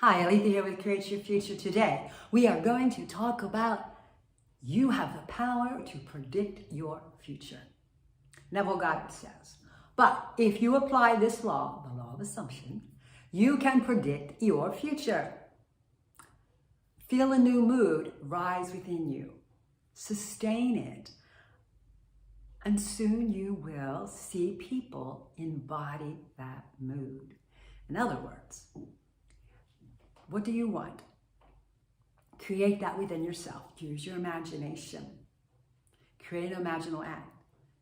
Hi, Aletha here with Create Your Future. Today, we are going to talk about you have the power to predict your future. Neville Goddard says, but if you apply this law, the law of assumption, you can predict your future. Feel a new mood rise within you. Sustain it. And soon you will see people embody that mood. In other words, what do you want? Create that within yourself. Use your imagination. Create an imaginal act.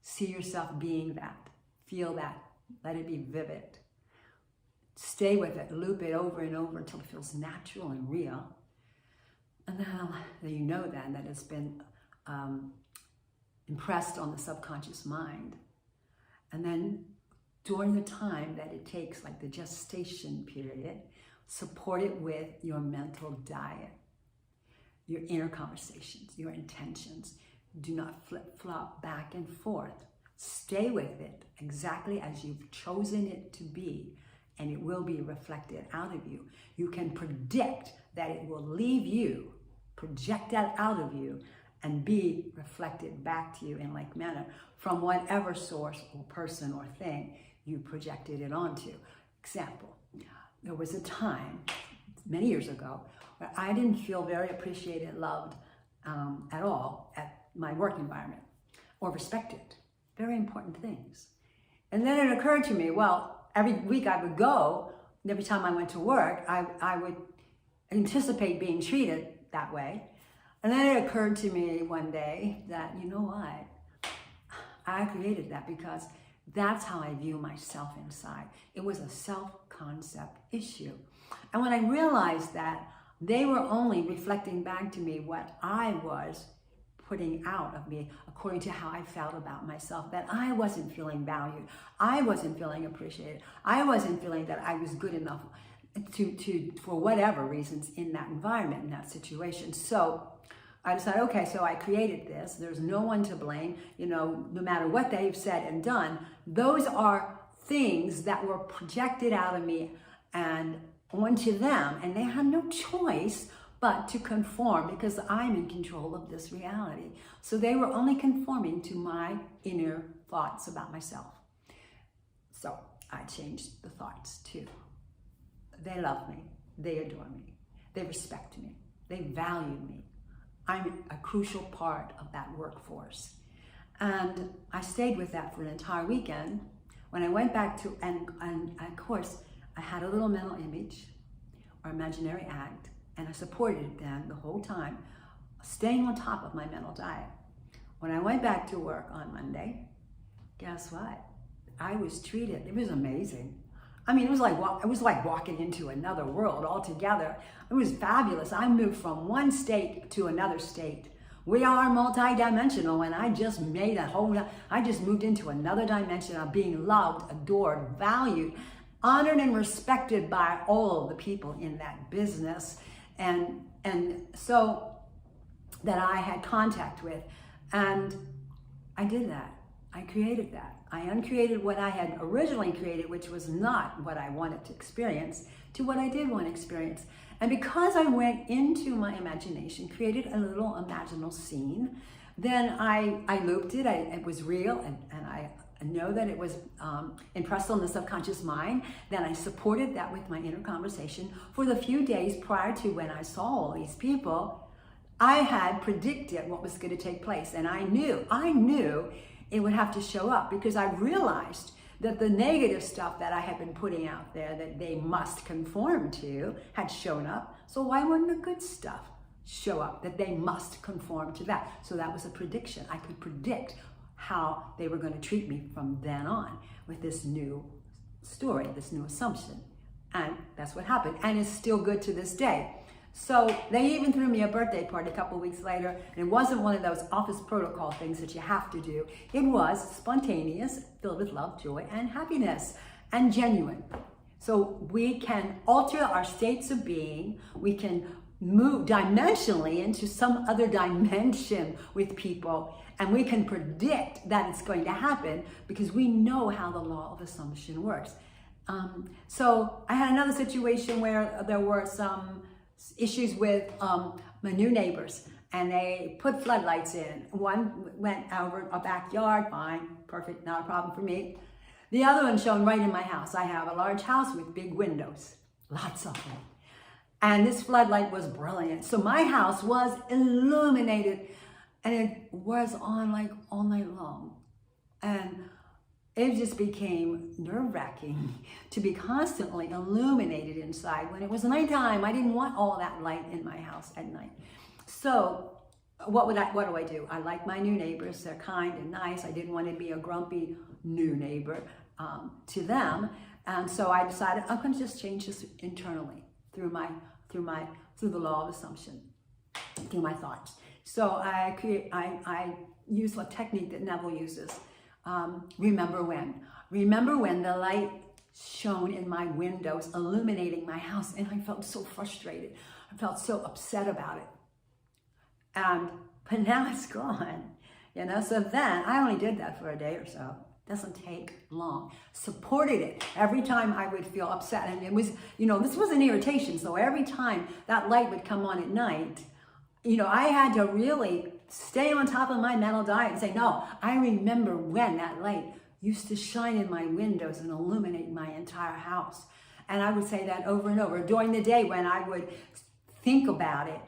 See yourself being that. Feel that. Let it be vivid. Stay with it. Loop it over and over until it feels natural and real. And then you know then that it's been impressed on the subconscious mind. And then during the time that it takes, like the gestation period, support it with your mental diet, your inner conversations, your intentions. Do not flip-flop back and forth. Stay with it exactly as you've chosen it to be, and it will be reflected out of you. You can predict that it will leave you, project that out of you, and be reflected back to you in like manner from whatever source or person or thing you projected it onto. Example. There was a time, many years ago, where I didn't feel very appreciated, loved at all at my work environment or respected. Very important things. And then it occurred to me, well, every week I would go, and every time I went to work, I would anticipate being treated that way. And then it occurred to me one day that, you know what? I created that because that's how I view myself inside. It was a self-concept issue. And when I realized that they were only reflecting back to me what I was putting out of me according to how I felt about myself, that I wasn't feeling valued, I wasn't feeling appreciated, I wasn't feeling that I was good enough to for whatever reasons in that environment, in that situation. So I decided, okay, so I created this. There's no one to blame. You know, no matter what they've said and done, those are things that were projected out of me and onto them. And they had no choice but to conform because I'm in control of this reality. So they were only conforming to my inner thoughts about myself. So I changed the thoughts too. They love me. They adore me. They respect me. They value me. I'm a crucial part of that workforce. And I stayed with that for an entire weekend. When I went back to, and of course, I had a little mental image or imaginary act, and I supported it then the whole time, staying on top of my mental diet. When I went back to work on Monday, guess what? I was treated, it was amazing. I mean, it was like walking into another world altogether. It was fabulous. I moved from one state to another state. We are multidimensional, and I just moved into another dimension of being loved, adored, valued, honored, and respected by all of the people in that business, and so that I had contact with. And I did that. I created that. I uncreated what I had originally created, which was not what I wanted to experience, to what I did want to experience. And because I went into my imagination, created a little imaginal scene, then I looped it. It was real, and I know that it was impressed on the subconscious mind. Then I supported that with my inner conversation. For the few days prior to when I saw all these people, I had predicted what was going to take place. And I knew it would have to show up because I realized that the negative stuff that I had been putting out there that they must conform to had shown up. So why wouldn't the good stuff show up that they must conform to that? So that was a prediction. I could predict how they were going to treat me from then on with this new story, this new assumption. And that's what happened. And it's still good to this day. So they even threw me a birthday party a couple of weeks later, and it wasn't one of those office protocol things that you have to do. It was spontaneous, filled with love, joy, and happiness, and genuine. So we can alter our states of being. We can move dimensionally into some other dimension with people, and we can predict that it's going to happen because we know how the law of assumption works. So I had another situation where there were some issues with my new neighbors, and they put floodlights in. One went over a backyard, fine, perfect, not a problem for me. The other one shone right in my house. I have a large house with big windows, lots of them. And this floodlight was brilliant. So my house was illuminated, and it was on like all night long. And it just became nerve-wracking to be constantly illuminated inside. When it was nighttime, I didn't want all that light in my house at night. So what do I do? I like my new neighbors. They're kind and nice. I didn't want to be a grumpy new neighbor to them. And so I decided I'm going to just change this internally through the law of assumption, through my thoughts. So I use a technique that Neville uses. Remember when the light shone in my windows, illuminating my house, and I felt so frustrated. I felt so upset about it. But now it's gone, so then I only did that for a day or so. Doesn't take long. Supported it every time I would feel upset. And it was, this was an irritation. So every time that light would come on at night, I had to really stay on top of my mental diet and say, no, I remember when that light used to shine in my windows and illuminate my entire house. And I would say that over and over. During the day when I would think about it,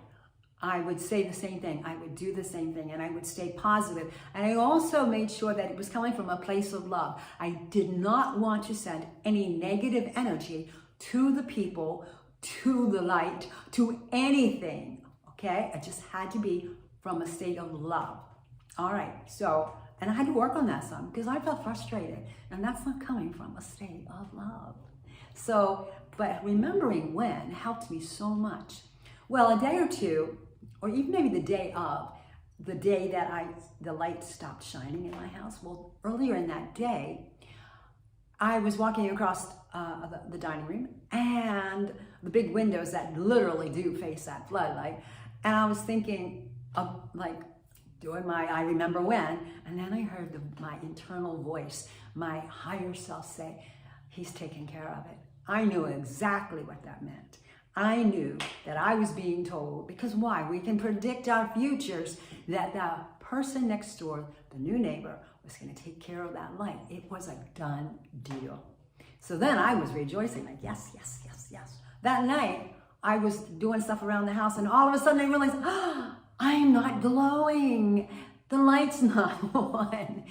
I would say the same thing. I would do the same thing, and I would stay positive. And I also made sure that it was coming from a place of love. I did not want to send any negative energy to the people, to the light, to anything, okay? It just had to be from a state of love. All right, so, and I had to work on that some because I felt frustrated, and that's not coming from a state of love. So, but remembering when helped me so much. Well, a day or two, or even maybe the day that the light stopped shining in my house. Well, earlier in that day, I was walking across the dining room and the big windows that literally do face that floodlight. And I was thinking of doing my I remember when, and then I heard my internal voice, my higher self say, he's taking care of it. I knew exactly what that meant. I knew that I was being told, because why? We can predict our futures, that the person next door, the new neighbor, was going to take care of that light. It was a done deal. So then I was rejoicing, like, yes, yes, yes, yes. That night, I was doing stuff around the house, and all of a sudden I realized, I'm not glowing. The light's not on.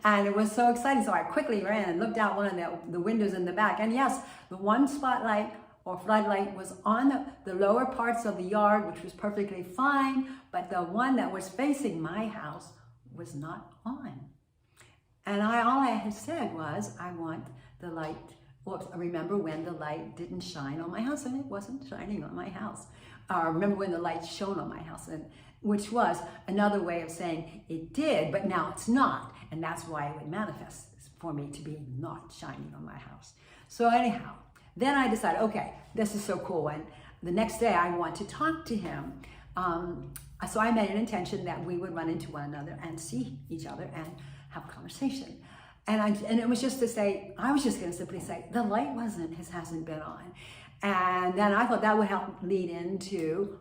And it was so exciting. So I quickly ran and looked out one of the windows in the back. And yes, the one spotlight or floodlight was on the lower parts of the yard, which was perfectly fine, but the one that was facing my house was not on. And all I had said was, I want the light, remember when the light didn't shine on my house, and it wasn't shining on my house. Remember when the light shone on my house, and which was another way of saying it did, but now it's not. And that's why it would manifest for me to be not shining on my house. So anyhow, then I decided, okay, this is so cool. And the next day I want to talk to him. So I made an intention that we would run into one another and see each other and have a conversation. And it was just to say, I was just going to simply say, the light hasn't been on. And then I thought that would help lead into,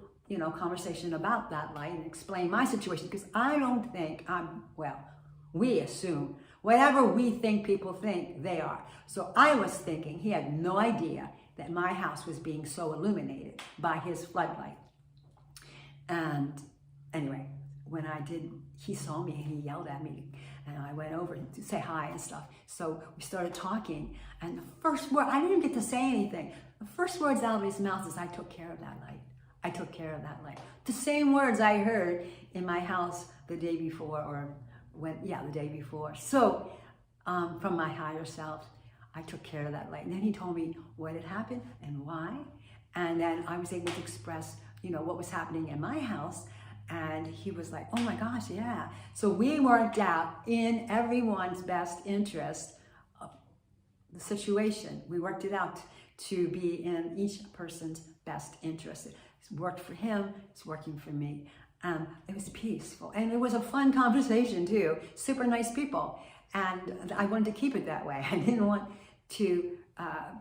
conversation about that light and explain my situation, because I don't think we assume whatever we think people think, they are. So I was thinking he had no idea that my house was being so illuminated by his floodlight. And anyway, when I did, he saw me and he yelled at me, and I went over to say hi and stuff. So we started talking, and the first word, I didn't get to say anything. The first words out of his mouth is, I took care of that light. I took care of that light. The same words I heard in my house the day before, the day before. So from my higher self, I took care of that light. And then he told me what had happened and why. And then I was able to express, what was happening in my house. And he was like, oh my gosh, yeah. So we worked out in everyone's best interest of the situation. We worked it out to be in each person's best interest. It worked for him, it's working for me. It was peaceful. And it was a fun conversation too. Super nice people. And I wanted to keep it that way. I didn't want to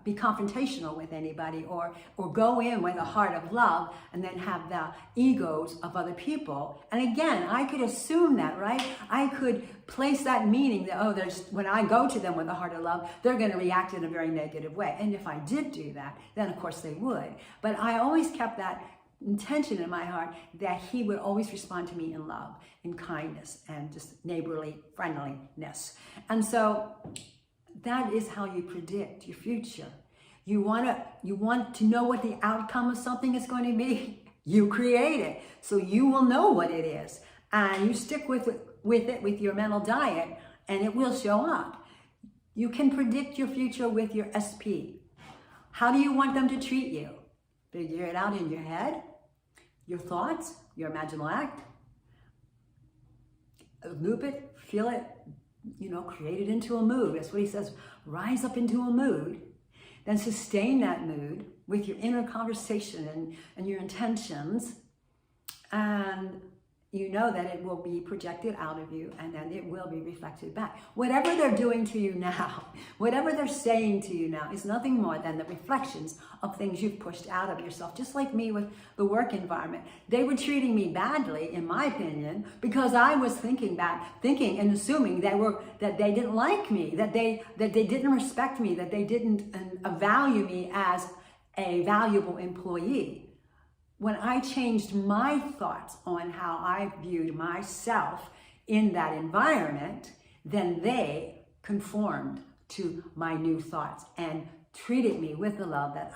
be confrontational with anybody, or go in with a heart of love and then have the egos of other people. And again, I could assume that, right? I could place that meaning that, oh, when I go to them with a heart of love, they're going to react in a very negative way. And if I did do that, then of course they would. But I always kept that intention in my heart that he would always respond to me in love, in kindness, and just neighborly friendliness. And so that is how you predict your future. You want to know what the outcome of something is going to be. You create it, so you will know what it is, and you stick with it with your mental diet, and it will show up. You can predict your future with your SP. How do you want them to treat you? Figure it out in your head, your thoughts, your imaginal act. Loop it, feel it, create it into a mood. That's what he says, rise up into a mood, then sustain that mood with your inner conversation and your intentions, and you know that it will be projected out of you, and then it will be reflected back. Whatever they're doing to you now, whatever they're saying to you now, is nothing more than the reflections of things you've pushed out of yourself. Just like me with the work environment. They were treating me badly, in my opinion, because I was thinking and assuming that they didn't like me, that they didn't respect me, that they didn't value me as a valuable employee. When I changed my thoughts on how I viewed myself in that environment, then they conformed to my new thoughts and treated me with the love that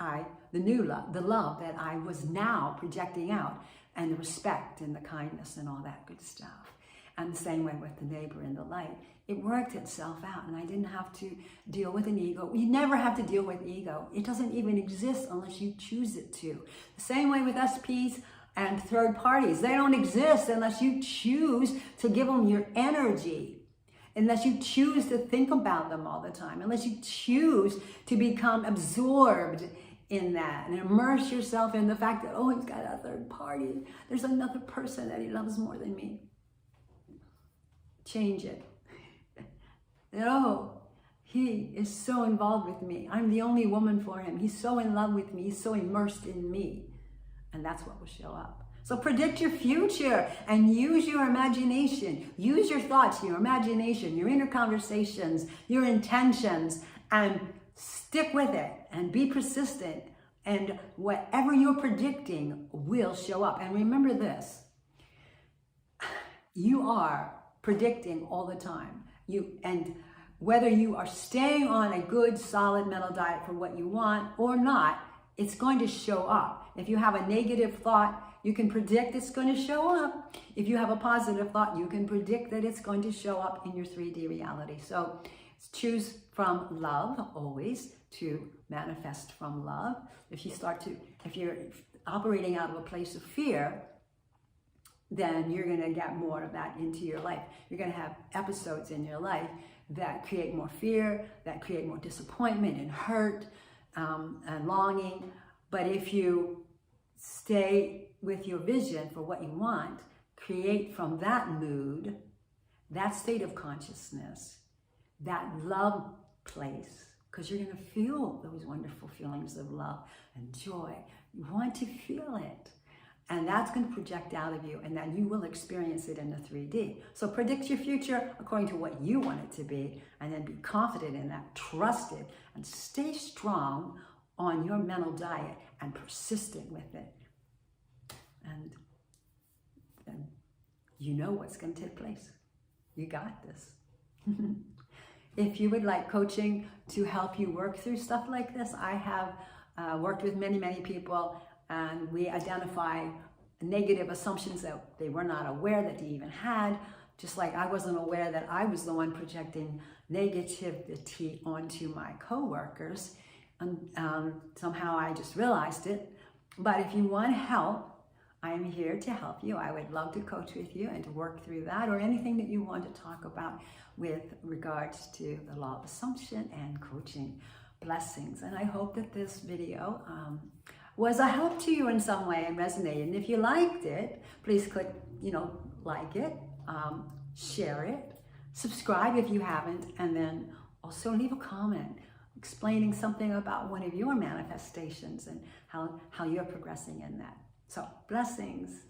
the love that I was now projecting out, and the respect and the kindness and all that good stuff. And the same way with the neighbor in the light. It worked itself out, and I didn't have to deal with an ego. You never have to deal with ego. It doesn't even exist unless you choose it to. The same way with SPs and third parties. They don't exist unless you choose to give them your energy, unless you choose to think about them all the time, unless you choose to become absorbed in that and immerse yourself in the fact that, oh, he's got a third party. There's another person that he loves more than me. Change it. Oh, he is so involved with me. I'm the only woman for him. He's so in love with me. He's so immersed in me. And that's what will show up. So predict your future and use your imagination. Use your thoughts, your imagination, your inner conversations, your intentions, and stick with it and be persistent. And whatever you're predicting will show up. And remember this, you are predicting all the time. And whether you are staying on a good, solid mental diet for what you want or not, it's going to show up. If you have a negative thought, you can predict it's going to show up. If you have a positive thought, you can predict that it's going to show up in your 3D reality. So choose from love always to manifest from love. If you're operating out of a place of fear, then you're going to get more of that into your life. You're going to have episodes in your life that create more fear, that create more disappointment and hurt and longing. But if you stay with your vision for what you want, create from that mood, that state of consciousness, that love place, because you're going to feel those wonderful feelings of love and joy. You want to feel it. And that's going to project out of you, and then you will experience it in the 3D. So predict your future according to what you want it to be, and then be confident in that, trust it, and stay strong on your mental diet and persistent with it. And then you know what's going to take place. You got this. If you would like coaching to help you work through stuff like this, I have worked with many, many people, and we identify negative assumptions that they were not aware that they even had, just like I wasn't aware that I was the one projecting negativity onto my coworkers. And somehow I just realized it. But if you want help, I am here to help you. I would love to coach with you and to work through that, or anything that you want to talk about with regards to the law of assumption and coaching. Blessings. And I hope that this video was a help to you in some way and resonated. And if you liked it, please click, like it, share it, subscribe if you haven't, and then also leave a comment. explaining something about one of your manifestations and how you're progressing in that. So, blessings.